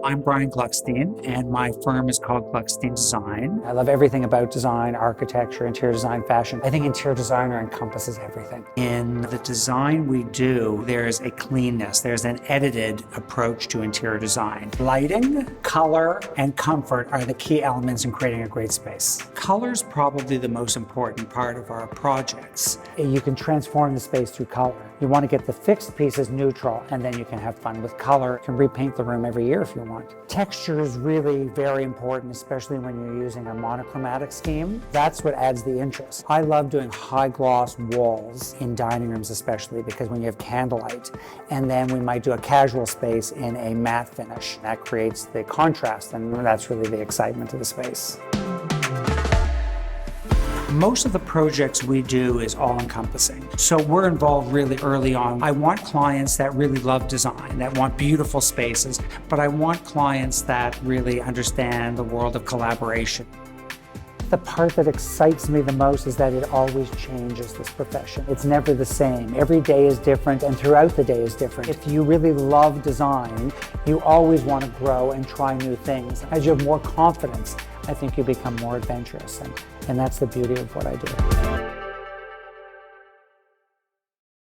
I'm Brian Gluckstein, and my firm is called Gluckstein Design. I love everything about design, architecture, interior design, fashion. I think interior designer encompasses everything. In the design we do, there's a cleanness, there's an edited approach to interior design. Lighting, color, and comfort are the key elements in creating a great space. Color's probably the most important part of our projects. You can transform the space through color. You want to get the fixed pieces neutral, and then you can have fun with color. You can repaint the room every year if you want. Texture is really very important, especially when you're using a monochromatic scheme. That's what adds the interest. I love doing high gloss walls in dining rooms, especially because when you have candlelight, and then we might do a casual space in a matte finish. That creates the contrast, and that's really the excitement of the space. Most of the projects we do is all-encompassing. So we're involved really early on. I want clients that really love design, that want beautiful spaces, but I want clients that really understand the world of collaboration. The part that excites me the most is that it always changes, this profession. It's never the same. Every day is different, and throughout the day is different. If you really love design, you always want to grow and try new things. As you have more confidence, I think you become more adventurous, and that's the beauty of what I do.